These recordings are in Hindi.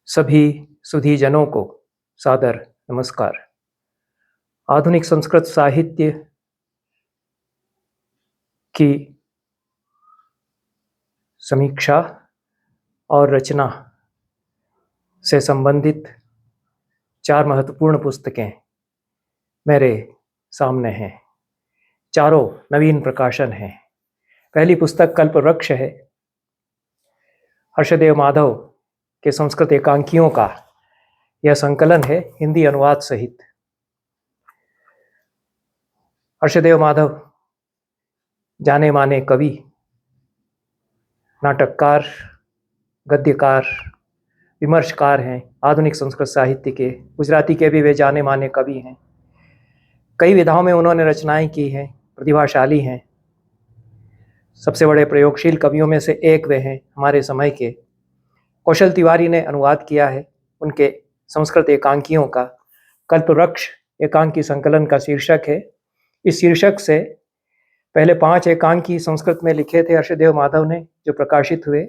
सभी सुधीजनों को सादर नमस्कार। आधुनिक संस्कृत साहित्य की समीक्षा और रचना से संबंधित 4 महत्वपूर्ण पुस्तकें मेरे सामने हैं। चारों नवीन प्रकाशन हैं। पहली पुस्तक कल्पवृक्ष है, हर्षदेव माधव के संस्कृत एकांकियों का यह संकलन है, हिंदी अनुवाद सहित। हर्षदेव माधव जाने माने कवि, नाटककार, गद्यकार, विमर्शकार हैं। आधुनिक संस्कृत साहित्य के, गुजराती के भी वे जाने माने कवि हैं। कई विधाओं में उन्होंने रचनाएं की हैं, प्रतिभाशाली हैं। सबसे बड़े प्रयोगशील कवियों में से एक वे हैं हमारे समय के। कौशल तिवारी ने अनुवाद किया है उनके संस्कृत एकांकियों का। कल्पवृक्ष एकांकी संकलन का शीर्षक है। इस शीर्षक से पहले 5 एकांकी संस्कृत में लिखे थे हर्षदेव माधव ने, जो प्रकाशित हुए।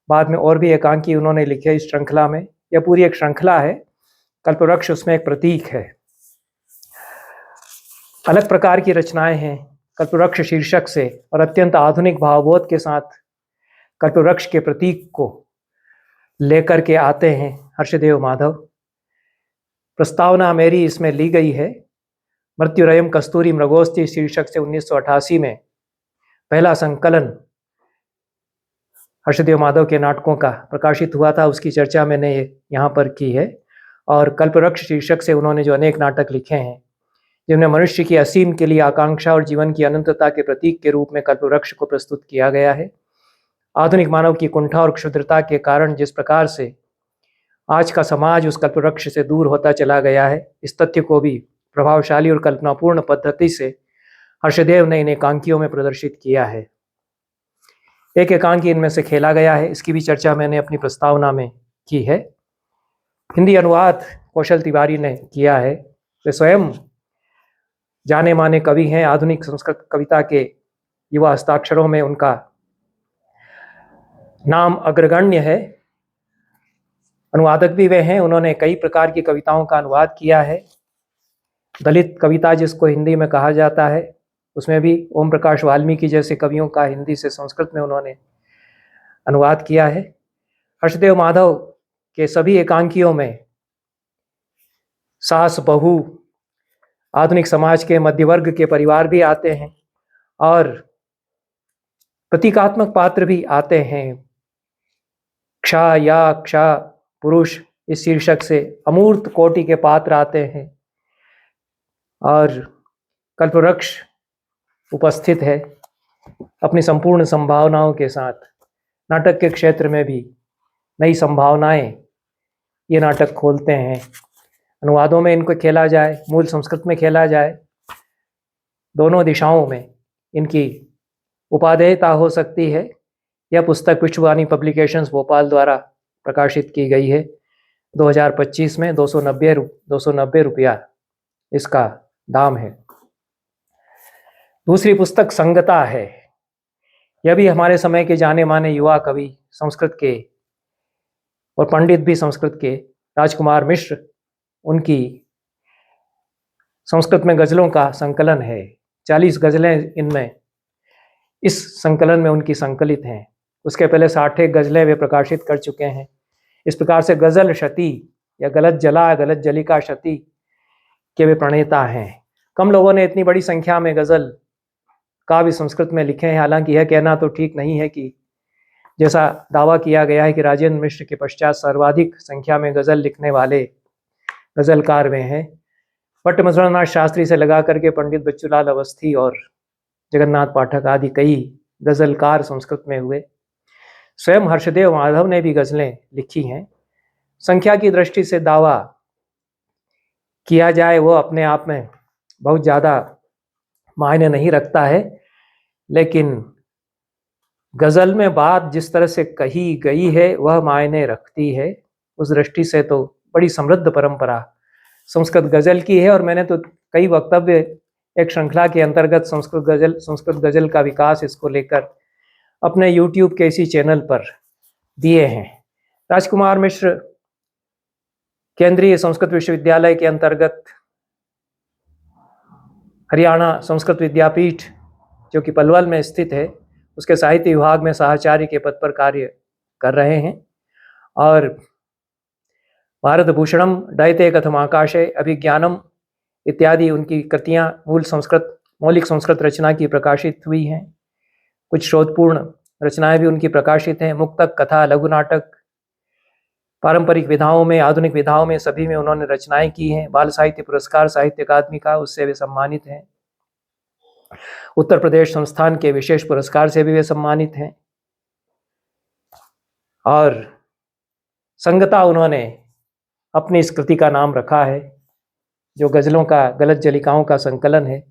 बाद में और भी एकांकी उन्होंने लिखे इस श्रृंखला में। यह पूरी एक श्रृंखला है। कल्पवृक्ष उसमें एक प्रतीक है। अलग प्रकार की रचनाएं हैं कल्पवृक्ष शीर्षक से, और अत्यंत आधुनिक भावबोध के साथ कल्पवृक्ष के प्रतीक को लेकर के आते हैं हर्षदेव माधव। प्रस्तावना मेरी इसमें ली गई है मृत्युरयम कस्तूरी मृगोस्ति शीर्षक से 1988 में पहला संकलन हर्षदेव माधव के नाटकों का प्रकाशित हुआ था। उसकी चर्चा मैंने यहाँ पर की है। और कल्पवृक्ष शीर्षक से उन्होंने जो अनेक नाटक लिखे हैं, जिनमें मनुष्य की असीम के लिए आकांक्षा और जीवन की अनंतता के प्रतीक के रूप में कल्पवृक्ष को प्रस्तुत किया गया है। आधुनिक मानव की कुंठा और क्षुद्रता के कारण जिस प्रकार से आज का समाज उस कल्पवृक्ष से दूर होता चला गया है, इस तथ्य को भी प्रभावशाली और कल्पनापूर्ण पद्धति से हर्षदेव ने इन एकांकियों में प्रदर्शित किया है। एक एकांकी इनमें से खेला गया है, इसकी भी चर्चा मैंने अपनी प्रस्तावना में की है। हिंदी अनुवाद कौशल तिवारी ने किया है। वे स्वयं जाने माने कवि हैं। आधुनिक संस्कृत कविता के युवा हस्ताक्षरों में उनका नाम अग्रगण्य है। अनुवादक भी वे हैं। उन्होंने कई प्रकार की कविताओं का अनुवाद किया है। दलित कविता जिसको हिंदी में कहा जाता है, उसमें भी ओम प्रकाश वाल्मीकि जैसे कवियों का हिंदी से संस्कृत में उन्होंने अनुवाद किया है। हर्षदेव माधव के सभी एकांकियों में सास बहू, आधुनिक समाज के मध्यवर्ग के परिवार भी आते हैं और प्रतीकात्मक पात्र भी आते हैं।क्षा याक्षा पुरुष इस शीर्षक से अमूर्त कोटि के पात्र आते हैं और कल्पवृक्ष उपस्थित है अपनी संपूर्ण संभावनाओं के साथ। नाटक के क्षेत्र में भी नई संभावनाएं ये नाटक खोलते हैं। अनुवादों में इनको खेला जाए, मूल संस्कृत में खेला जाए, दोनों दिशाओं में इनकी उपादेयता हो सकती है। यह पुस्तक विश्ववाणी पब्लिकेशंस भोपाल द्वारा प्रकाशित की गई है 2025 में। 290 रुपया इसका दाम है। दूसरी पुस्तक संगता है। यह भी हमारे समय के जाने माने युवा कवि संस्कृत के और पंडित भी संस्कृत के राजकुमार मिश्र, उनकी संस्कृत में गजलों का संकलन है। 40 गजलें इनमें इस संकलन में उनकी संकलित हैं। उसके पहले 60 गजलें वे प्रकाशित कर चुके हैं। इस प्रकार से गजल शती या गलत जला गलत जलिका शती के वे प्रणेता हैं। कम लोगों ने इतनी बड़ी संख्या में गजल काव्य संस्कृत में लिखे हैं। हालांकि यह कहना तो ठीक नहीं है कि जैसा दावा किया गया है कि राजेंद्र मिश्र के पश्चात सर्वाधिक संख्या में गजल लिखने वाले गजलकार वे हैं। भट्ट मधुरनाथ शास्त्री से लगा करके पंडित बच्चूलाल अवस्थी और जगन्नाथ पाठक आदि कई गजलकार संस्कृत में हुए। स्वयं हर्षदेव माधव ने भी गजलें लिखी हैं। संख्या की दृष्टि से दावा किया जाए वो अपने आप में बहुत ज़्यादा मायने नहीं रखता है, लेकिन गजल में बात जिस तरह से कही गई है वह मायने रखती है। उस दृष्टि से तो बड़ी समृद्ध परंपरा संस्कृत गजल की है। और मैंने तो कई वक्तव्य एक श्रृंखला के अंतर्गत संस्कृत गजल का विकास इसको लेकर अपने YouTube के इसी चैनल पर दिए हैं। राजकुमार मिश्र केंद्रीय संस्कृत विश्वविद्यालय के अंतर्गत हरियाणा संस्कृत विद्यापीठ जो कि पलवल में स्थित है, उसके साहित्य विभाग में साहचार्य के पद पर कार्य कर रहे हैं। और भारत भूषणम डयते कथम आकाशे अभिज्ञानम इत्यादि उनकी कृतियां मौलिक संस्कृत रचना की प्रकाशित हुई हैं। कुछ शोधपूर्ण रचनाएं भी उनकी प्रकाशित हैं। मुक्तक, कथा, लघु नाटक, पारंपरिक विधाओं में, आधुनिक विधाओं में, सभी में उन्होंने रचनाएं की हैं। बाल साहित्य पुरस्कार साहित्य अकादमी का, उससे वे सम्मानित हैं। उत्तर प्रदेश संस्थान के विशेष पुरस्कार से भी वे सम्मानित हैं। और संगता उन्होंने अपनी इस कृति का नाम रखा है, जो गजलों का गलत जलिकाओं का संकलन है।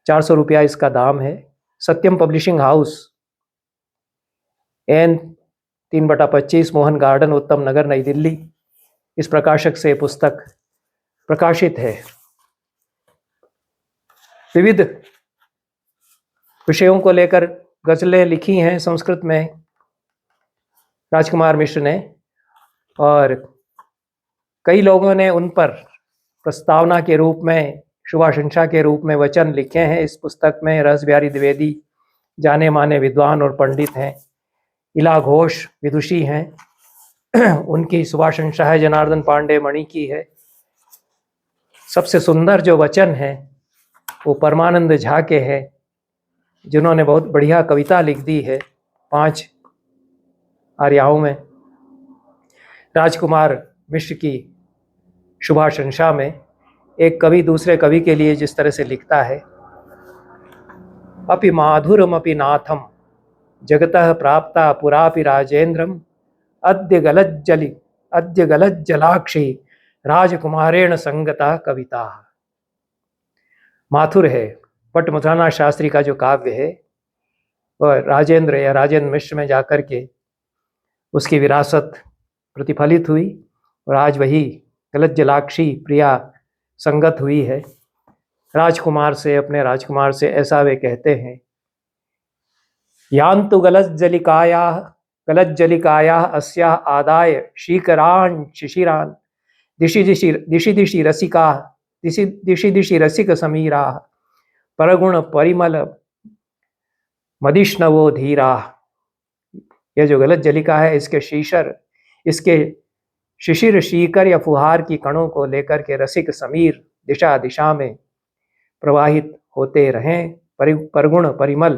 400 रुपया इसका दाम है। Satyam publishing house, N 3/25, Mohan garden, Uttam Nagar, नई दिल्ली, इस प्रकाशक से पुस्तक प्रकाशित है। विविध विषयों को लेकर गजलें लिखी हैं संस्कृत में राजकुमार मिश्र ने, और कई लोगों ने उन पर प्रस्तावना के रूप में, शुभाशंसा के रूप में वचन लिखे हैं। इस पुस्तक में रस बिहारी द्विवेदी जाने माने विद्वान और पंडित हैं। इला घोष विदुषी हैं, उनकी शुभाशंसा है। जनार्दन पांडे मणि की है। सबसे सुंदर जो वचन है वो परमानंद झा के हैं, जिन्होंने बहुत बढ़िया कविता लिख दी है 5 आर्याओं में। राजकुमार मिश्र की शुभाशंसा में एक कवि दूसरे कवि के लिए जिस तरह से लिखता है, अपि माधुरम अपि नाथम जगतः प्राप्ता पुरापि राजेंद्रम अद्य गलत जलाक्षी राजकुमारेण संगता कविता। माथुर है, पट मथुरानाथ शास्त्री का जो काव्य है, वह राजेंद्र मिश्र में जाकर के उसकी विरासत प्रतिफलित हुई, और आज वही गलत जलाक्षी प्रिया संगत हुई है राजकुमार से, अपने राजकुमार से। ऐसा वे कहते हैं, यान्तु गलत जलिकाया अस्या आदाय शीकरान शिशिरान दिशि दिशि रसिक समीरा परगुण परिमल मदिष्णवो धीरा। यह जो गलत जलिका है, इसके शिशिर शीकर या फुहार की कणों को लेकर के रसिक समीर दिशा दिशा में प्रवाहित होते रहें, परगुण परिमल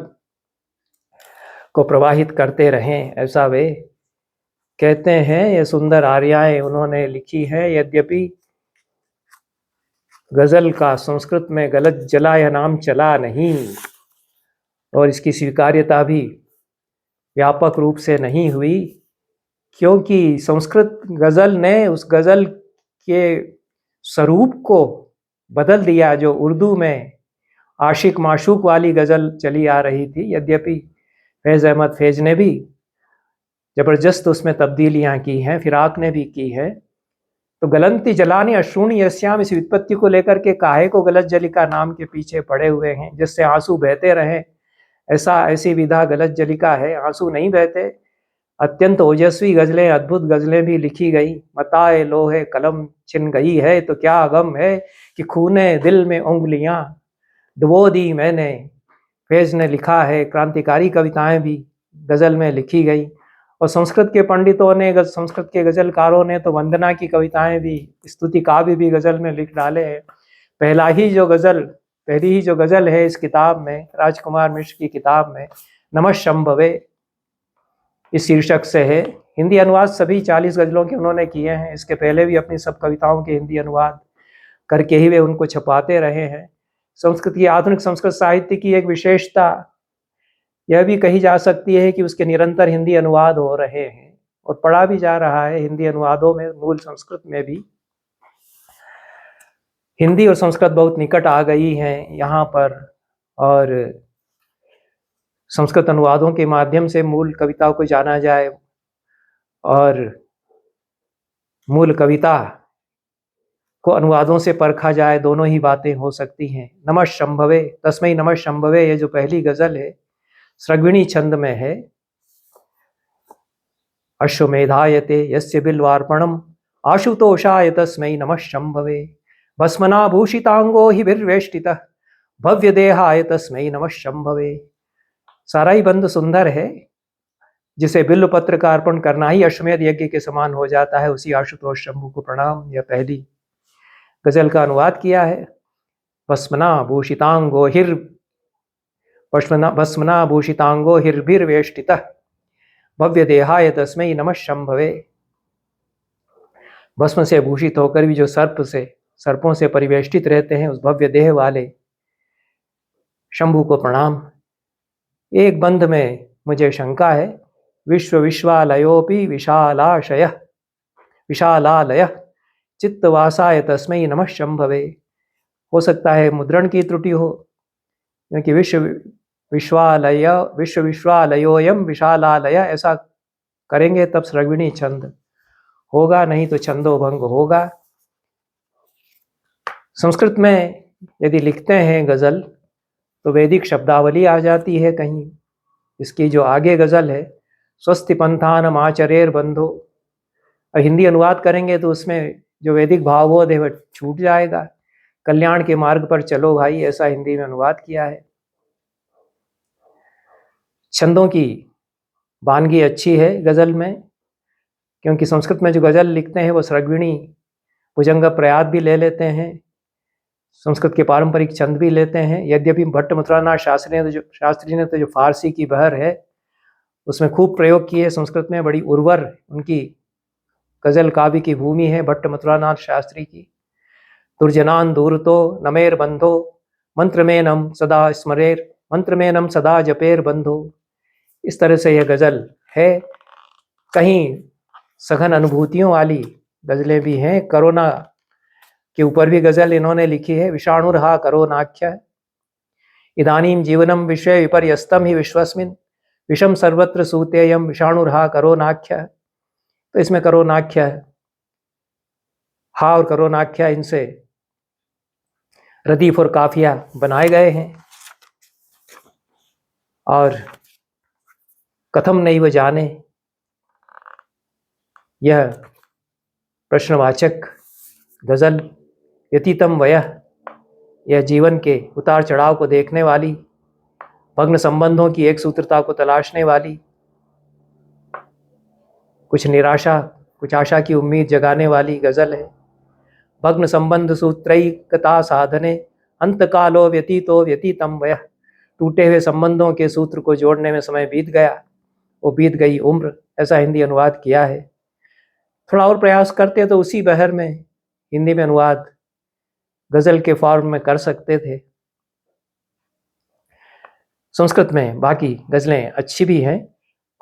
को प्रवाहित करते रहें, ऐसा वे कहते हैं। ये सुंदर आर्याएं उन्होंने लिखी हैं। यद्यपि गजल का संस्कृत में गलत जला यह नाम चला नहीं, और इसकी स्वीकार्यता भी व्यापक रूप से नहीं हुई, क्योंकि संस्कृत गजल ने उस गजल के स्वरूप को बदल दिया जो उर्दू में आशिक माशूक वाली गजल चली आ रही थी। यद्यपि फैज़ अहमद फैज ने भी जबरदस्त उसमें तब्दीलियां की हैं, फिराक ने भी की है। तो गलंती जलानी अश्रूणी यस्याम, इस विपत्ति को लेकर के काहे को गलत जलिका नाम के पीछे पड़े हुए हैं, जिससे आंसू बहते रहें, ऐसी विधा गलत जलिका है। आंसू नहीं बहते। अत्यंत ओजस्वी गजलें, अद्भुत गजलें भी लिखी गई। मताए लोहे कलम छिन गई है तो क्या गम है कि खूने दिल में उंगलियां डुबो दी मैंने। फैज ने लिखा है। क्रांतिकारी कविताएं भी गजल में लिखी गई, और संस्कृत के पंडितों ने, संस्कृत के गजलकारों ने तो वंदना की कविताएं भी, स्तुति काव्य भी गजल में लिख डाले हैं। पहली ही जो गजल है इस किताब में, राजकुमार मिश्र की किताब में, नमः शंभवे इस शीर्षक से है। हिंदी अनुवाद सभी 40 गजलों के उन्होंने किए हैं। इसके पहले भी अपनी सब कविताओं के हिंदी अनुवाद करके ही वे उनको छपाते रहे हैं। संस्कृत की, आधुनिक संस्कृत साहित्य की एक विशेषता यह भी कही जा सकती है कि उसके निरंतर हिंदी अनुवाद हो रहे हैं, और पढ़ा भी जा रहा है हिंदी अनुवादों में। मूल संस्कृत में भी हिंदी और संस्कृत बहुत निकट आ गई हैं यहाँ पर, और संस्कृत अनुवादों के माध्यम से मूल कविता को जाना जाए, और मूल कविता को अनुवादों से परखा जाए, दोनों ही बातें हो सकती हैं। नमः शंभवे, तस्मै नमः शंभवे, ये जो पहली गजल है सृग्विणी छंद में है। अश्वमेधायते यस्य बिल्वार्पणम आशुतोषाय तस्मै नमः शंभवे। भस्मनाभूषितांगो हि विर्वेष्टितः भव्य देहाय तस्मै नमः शंभवे। सारा ही बंद सुंदर है, जिसे बिल्व पत्र का अर्पण करना ही अश्वमेध यज्ञ के समान हो जाता है, उसी आशुतोष शंभु को प्रणाम। यह पहली गजल का अनुवाद किया है। भस्मनाभूषितांगो हिर्भिर्वेष्टितः भव्य देहाय तस्मै नमः शंभवे। भस्म से भूषित होकर भी जो सर्पों से परिवेष्टित रहते हैं, उस भव्य देह वाले शंभु को प्रणाम। एक बंध में मुझे शंका है। विश्वालयोपि विशालालय चित्तवासाय तस्मै नमः शंभवे। हो सकता है मुद्रण की त्रुटि हो, क्योंकि विश्वालयोयम विशालालय ऐसा करेंगे तब स्रग्विणी छंद होगा, नहीं तो छंदोभंग होगा। संस्कृत में यदि लिखते हैं गजल तो वैदिक शब्दावली आ जाती है कहीं। इसकी जो आगे गजल है, स्वस्ति पंथानम आचरेर बंधो, हिंदी अनुवाद करेंगे तो उसमें जो वैदिक भावबोध है वह छूट जाएगा। कल्याण के मार्ग पर चलो भाई, ऐसा हिंदी में अनुवाद किया है। छंदों की वानगी अच्छी है गजल में, क्योंकि संस्कृत में जो गजल लिखते हैं वो स्रग्विणी भुजंग प्रयात भी ले लेते हैं, संस्कृत के पारंपरिक छंद भी लेते हैं। यद्यपि भट्ट मथुरानाथ शास्त्री ने तो जो फारसी की बहर है उसमें खूब प्रयोग किए। संस्कृत में बड़ी उर्वर उनकी गजल काव्य की भूमि है भट्ट मथुरानाथ शास्त्री की। दुर्जनान दूरतो नमेर बंधो मंत्र में नम सदा स्मरेर मंत्र में नम सदा जपेर बंधो। इस तरह से यह गजल है। कहीं सघन अनुभूतियों वाली गजलें भी हैं। कोरोना के ऊपर भी गजल इन्होंने लिखी है। विषाणुर्हा करोनाख्य इदानीं जीवनम विषय विपर्यस्तम ही विश्वस्मिन् विषम सर्वत्र सूतेयम विषाणुर्हा करोनाख्य। तो इसमें करोनाख्य हा और करोनाख्या, इनसे रदीफ और काफिया बनाए गए हैं। और कथम नैव जाने, यह प्रश्नवाचक गजल व्यतीतम वयः, यह जीवन के उतार चढ़ाव को देखने वाली, भग्न संबंधों की एक सूत्रता को तलाशने वाली, कुछ निराशा कुछ आशा की उम्मीद जगाने वाली गजल है। भग्न संबंध सूत्रैकता साधने अंतकालो व्यतीतो व्यतीतम वयः। टूटे हुए संबंधों के सूत्र को जोड़ने में समय बीत गया, वो बीत गई उम्र, ऐसा हिंदी अनुवाद किया है। थोड़ा और प्रयास करते तो उसी बहर में हिंदी में अनुवाद गजल के फॉर्म में कर सकते थे। संस्कृत में बाकी गजलें अच्छी भी हैं।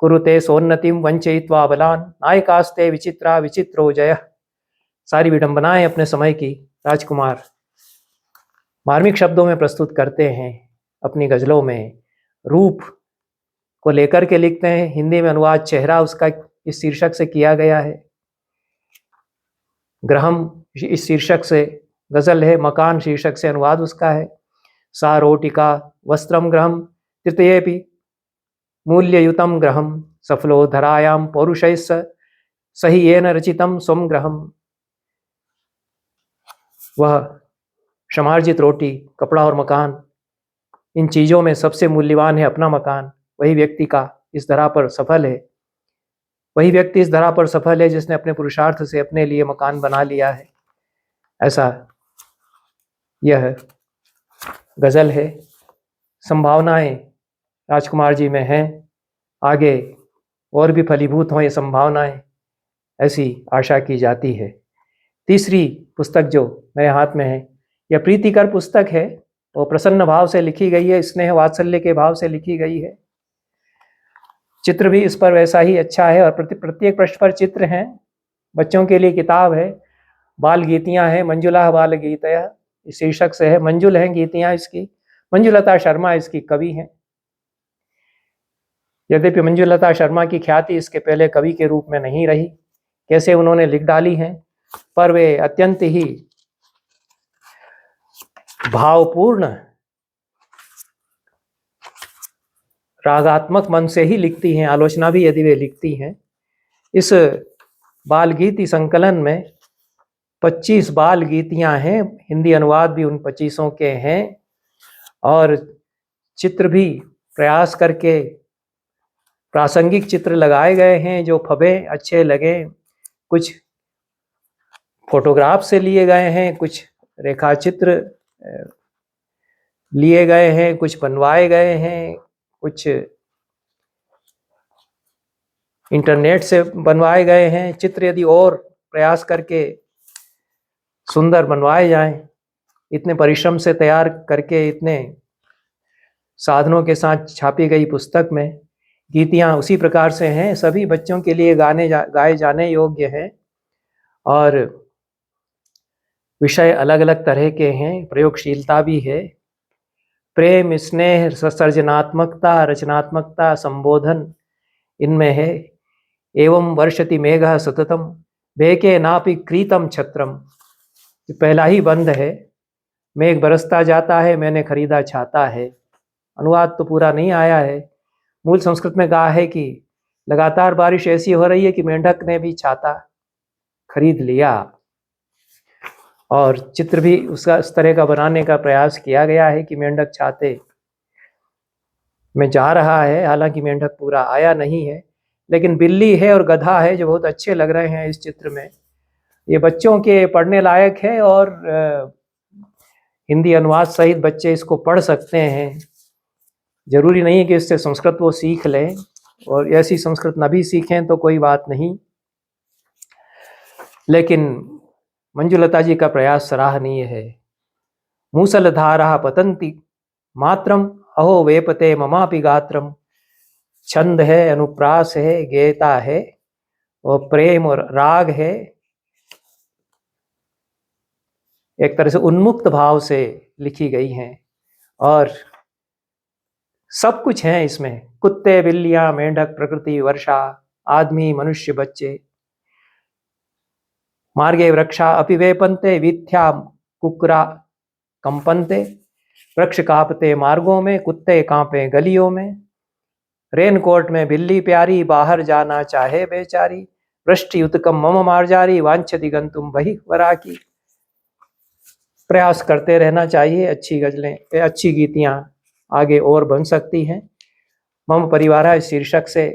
कुरुते सोन्नतिम वंचयित्वा बलान नायकास्ते विचित्रा विचित्रो जय। सारी विडंबनाएं अपने समय की राजकुमार मार्मिक शब्दों में प्रस्तुत करते हैं। अपनी गजलों में रूप को लेकर के लिखते हैं। हिंदी में अनुवाद चेहरा उसका इस शीर्षक से किया गया है। ग्रहम इस शीर्षक से गजल है। मकान शीर्षक से अनुवाद उसका है। सा रोटिका वस्त्रम ग्रहम तृतीयेपि मूल्ययुतम ग्रहम सफलो धरायाम पौरुषैस्स सही येन रचितम स्वम ग्रहम। वह क्षमार्जित रोटी, कपड़ा और मकान, इन चीज़ों में सबसे मूल्यवान है अपना मकान। वही व्यक्ति का इस धरा पर सफल है, वही व्यक्ति इस धरा पर सफल है जिसने अपने पुरुषार्थ से अपने लिए मकान बना लिया है। ऐसा यह गजल है। संभावनाएं राजकुमार जी में हैं, आगे और भी फलीभूत हों ये संभावनाएं, ऐसी आशा की जाती है। तीसरी पुस्तक जो मेरे हाथ में है, यह प्रीतिकर पुस्तक है और प्रसन्न भाव से लिखी गई है, स्नेह वात्सल्य के भाव से लिखी गई है। चित्र भी इस पर वैसा ही अच्छा है और प्रत्येक पृष्ठ पर चित्र हैं। बच्चों के लिए किताब है। बाल गीतियाँ हैं, मंजुला बाल गीतया इस शीर्षक से है। मंजुल हैं गीतियाँ इसकी। मंजुलता शर्मा इसकी कवि हैं। यद्यपि मंजुलता शर्मा की ख्याति इसके पहले कवि के रूप में नहीं रही, कैसे उन्होंने लिख डाली हैं, पर वे अत्यंत ही भावपूर्ण रागात्मक मन से ही लिखती हैं। आलोचना भी यदि वे लिखती हैं। इस बाल गीति संकलन में 25 बाल गीतियां हैं, हिंदी अनुवाद भी उन 25 के हैं, और चित्र भी प्रयास करके प्रासंगिक चित्र लगाए गए हैं जो फबे अच्छे लगे। कुछ फोटोग्राफ से लिए गए हैं, कुछ रेखाचित्र लिए गए हैं, कुछ बनवाए गए हैं, कुछ इंटरनेट से बनवाए गए हैं। चित्र यदि और प्रयास करके सुंदर बनवाए जाएं, इतने परिश्रम से तैयार करके इतने साधनों के साथ छापी गई पुस्तक में गीतियाँ उसी प्रकार से हैं, सभी बच्चों के लिए गाए जाने योग्य हैं, और विषय अलग अलग तरह के हैं, प्रयोगशीलता भी है। प्रेम, स्नेह, सृजनात्मकता, रचनात्मकता, संबोधन इनमें है। एवं वर्षति मेघः सततम बेके नापि क्रीतम छत्रम, पहला ही बंद है। मेघ बरसता जाता है, मैंने खरीदा छाता है। अनुवाद तो पूरा नहीं आया है। मूल संस्कृत में कहा है कि लगातार बारिश ऐसी हो रही है कि मेंढक ने भी छाता खरीद लिया, और चित्र भी उसका इस तरह का बनाने का प्रयास किया गया है कि मेंढक छाते में जा रहा है। हालांकि मेंढक पूरा आया नहीं है, लेकिन बिल्ली है और गधा है जो बहुत अच्छे लग रहे हैं इस चित्र में। ये बच्चों के पढ़ने लायक है, और हिंदी अनुवाद सहित बच्चे इसको पढ़ सकते हैं। जरूरी नहीं है कि इससे संस्कृत वो सीख लें, और ऐसी संस्कृत न भी सीखें तो कोई बात नहीं, लेकिन मंजुलता जी का प्रयास सराहनीय है। मूसलधारा पतंती मात्रम अहो वेपते ममापि गात्रम, छंद है, अनुप्रास है, गेयता है, और प्रेम और राग है। एक तरह से उन्मुक्त भाव से लिखी गई हैं, और सब कुछ है इसमें। कुत्ते, बिल्लियां, मेंढक, प्रकृति, वर्षा, आदमी, मनुष्य, बच्चे। मार्गे वृक्षा अपि वेपन्ते वीथ्या कुक्कुरा कंपन्ते, वृक्ष कांपते मार्गों में, कुत्ते कांपे गलियों में। रेनकोट में बिल्ली प्यारी, बाहर जाना चाहे बेचारी। वृष्टि उत्कम मम मार्जारी, वांछति गंतुम बहि वराकी। प्रयास करते रहना चाहिए। अच्छी गजलें, अच्छी गीतियाँ आगे और बन सकती हैं। मम परिवार शीर्षक से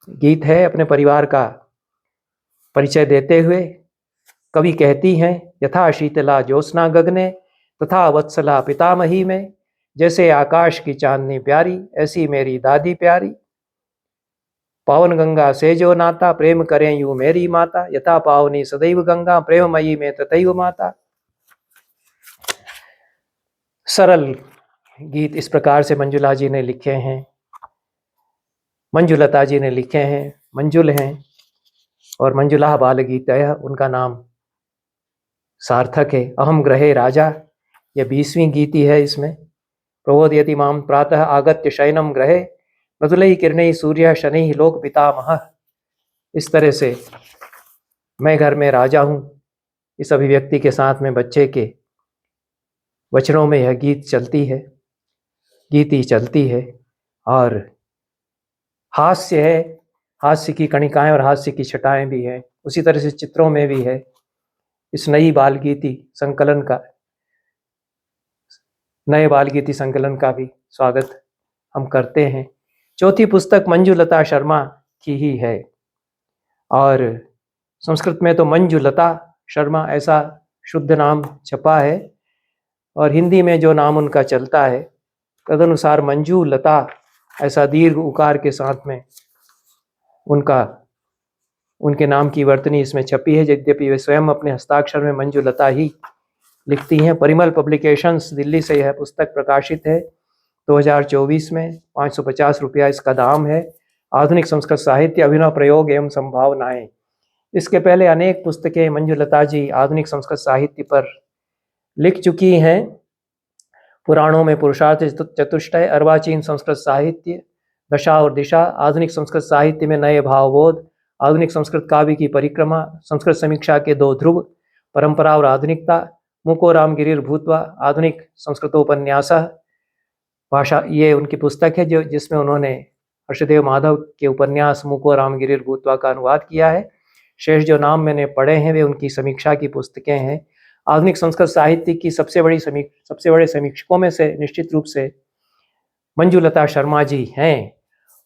गीत है। अपने परिवार का परिचय देते हुए कवि कहती हैं, यथा शीतला ज्योत्स्ना गगने तथा वत्सला पितामही में, जैसे आकाश की चांदनी प्यारी ऐसी मेरी दादी प्यारी। पावन गंगा से जो नाता, प्रेम करें यूं मेरी माता। यथा पावनी सदैव गंगा, प्रेममयी में तथैव माता। सरल गीत इस प्रकार से मंजुला जी ने लिखे हैं, मंजुलता जी ने लिखे हैं। मंजुल हैं, और मंजुला बाल गीत उनका नाम सार्थक है। अहम ग्रहे राजा, यह 20वीं गीति है। इसमें प्रबोधयति माम प्रातः आगत्य शयनम ग्रहे, मधुलई किरणै सूर्य शनि लोक पितामह। इस तरह से मैं घर में राजा हूँ, इस अभिव्यक्ति के साथ में बच्चे के वचनों में यह गीति चलती है। और हास्य है, हास्य की कणिकाएं और हास्य की छटाएं भी हैं। उसी तरह से चित्रों में भी है। इस नए बाल गीति संकलन का भी स्वागत हम करते हैं। चौथी पुस्तक मंजुलता शर्मा की ही है, और संस्कृत में तो मंजुलता शर्मा ऐसा शुद्ध नाम छपा है, और हिंदी में जो नाम उनका चलता है तदनुसार मंजुलता ऐसा दीर्घ उकार के साथ में उनके नाम की वर्तनी इसमें छपी है। यद्यपि वे स्वयं अपने हस्ताक्षर में मंजुलता ही लिखती हैं। परिमल पब्लिकेशंस दिल्ली से यह पुस्तक प्रकाशित है 2024 में। 550 रुपया इसका दाम है। आधुनिक संस्कृत साहित्य, अभिनव प्रयोग एवं संभावनाएं। इसके पहले अनेक पुस्तकें मंजुलता जी आधुनिक संस्कृत साहित्य पर लिख चुकी हैं। पुराणों में पुरुषार्थ चतुष्टय, अर्वाचीन संस्कृत साहित्य, दशा और दिशा, आधुनिक संस्कृत साहित्य में नए भावबोध, आधुनिक संस्कृत काव्य की परिक्रमा, संस्कृत समीक्षा के 2 ध्रुव, परंपरा और आधुनिकता, मुको राम गिरिर भूत्वा, आधुनिक संस्कृतोपन्यास भाषा। ये उनकी पुस्तक है जिसमें उन्होंने हर्षदेव माधव के उपन्यास मुको राम गिरिर भूत्वा का अनुवाद किया है। शेष जो नाम मैंने पढ़े हैं वे उनकी समीक्षा की पुस्तकें हैं। आधुनिक संस्कृत साहित्य की सबसे बड़े समीक्षकों में से निश्चित रूप से मंजुलता शर्मा जी हैं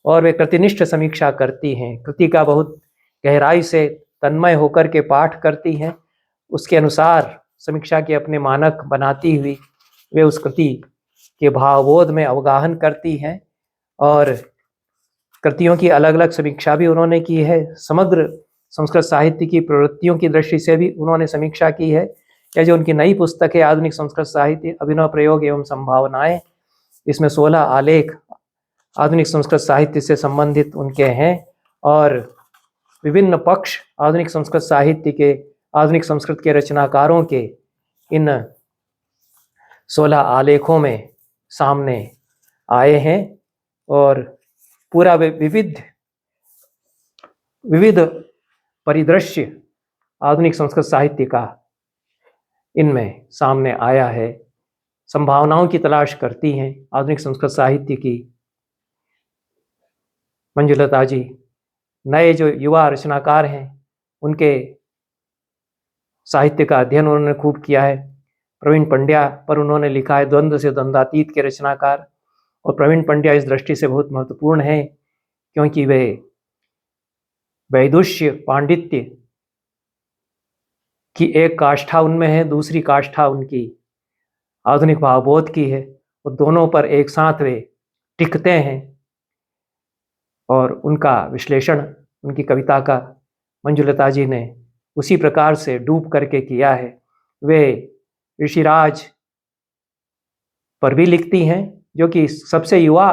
और वे कृतिनिष्ठ समीक्षा करती हैं। कृति का बहुत गहराई से तन्मय होकर के पाठ करती हैं, उसके अनुसार समीक्षा के अपने मानक बनाती हुई वे उस कृति के भावबोध में अवगाहन करती हैं और कृतियों की अलग अलग समीक्षा भी उन्होंने की है। समग्र संस्कृत साहित्य की प्रवृत्तियों की दृष्टि से भी उन्होंने समीक्षा की है। यह जो उनकी नई पुस्तक है आधुनिक संस्कृत साहित्य अभिनव प्रयोग एवं संभावनाएं, इसमें 16 आलेख आधुनिक संस्कृत साहित्य से संबंधित उनके हैं और विभिन्न पक्ष आधुनिक संस्कृत साहित्य के, आधुनिक संस्कृत के रचनाकारों के इन 16 आलेखों में सामने आए हैं और पूरा विविध परिदृश्य आधुनिक संस्कृत साहित्य का इनमें सामने आया है। संभावनाओं की तलाश करती हैं आधुनिक संस्कृत साहित्य की मंजुलता जी। नए जो युवा रचनाकार हैं उनके साहित्य का अध्ययन उन्होंने खूब किया है। प्रवीण पंड्या पर उन्होंने लिखा है, द्वंद्व से द्वंद्वातीत के रचनाकार। और प्रवीण पंड्या इस दृष्टि से बहुत महत्वपूर्ण है क्योंकि वे वैदुष्य पांडित्य की एक काष्ठा उनमें है, दूसरी काष्ठा उनकी आधुनिक भावबोध की है और दोनों पर एक साथ वे टिकते हैं और उनका विश्लेषण उनकी कविता का मंजुलता जी ने उसी प्रकार से डूब करके किया है। वे ऋषिराज पर भी लिखती हैं जो कि सबसे युवा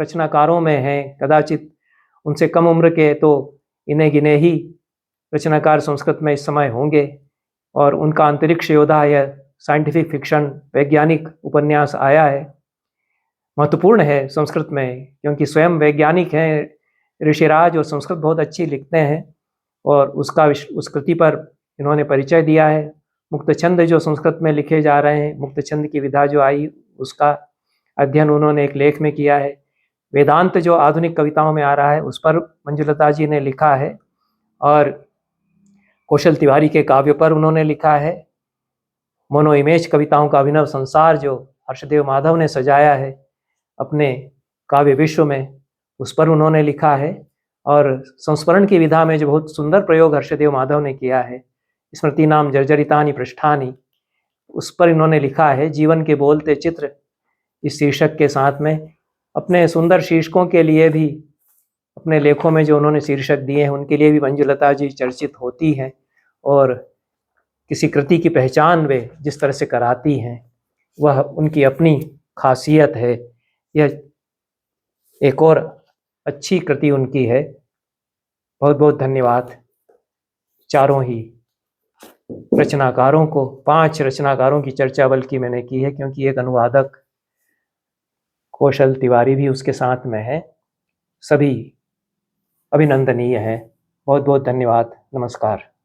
रचनाकारों में हैं, कदाचित उनसे कम उम्र के तो इन्हें गिने ही रचनाकार संस्कृत में इस समय होंगे। और उनका अंतरिक्ष योद्धा यह साइंटिफिक फिक्शन वैज्ञानिक उपन्यास आया है, महत्वपूर्ण है संस्कृत में क्योंकि स्वयं वैज्ञानिक हैं ऋषिराज और संस्कृत बहुत अच्छी लिखते हैं और उस कृति पर इन्होंने परिचय दिया है। मुक्त छंद जो संस्कृत में लिखे जा रहे हैं, मुक्त छंद की विधा जो आई उसका अध्ययन उन्होंने एक लेख में किया है। वेदांत जो आधुनिक कविताओं में आ रहा है उस पर मंजुलता जी ने लिखा है और कौशल तिवारी के काव्य पर उन्होंने लिखा है। मोनो इमेज कविताओं का अभिनव संसार जो हर्षदेव माधव ने सजाया है अपने काव्य विश्व में, उस पर उन्होंने लिखा है। और संस्मरण की विधा में जो बहुत सुंदर प्रयोग हर्षदेव माधव ने किया है, स्मृति नाम जर्जरितानि पृष्ठानि, उस पर इन्होंने लिखा है। जीवन के बोलते चित्र इस शीर्षक के साथ में अपने सुंदर शीर्षकों के लिए भी अपने लेखों में जो उन्होंने शीर्षक दिए हैं उनके लिए भी मंजुलता जी चर्चित होती हैं और किसी कृति की पहचान वे जिस तरह से कराती हैं वह उनकी अपनी खासियत है। यह एक और अच्छी कृति उनकी है। बहुत बहुत धन्यवाद चारों ही रचनाकारों को। 5 रचनाकारों की चर्चा बल्कि मैंने की है क्योंकि एक अनुवादक कौशल तिवारी भी उसके साथ में है। सभी अभिनंदनीय हैं। बहुत बहुत धन्यवाद। नमस्कार।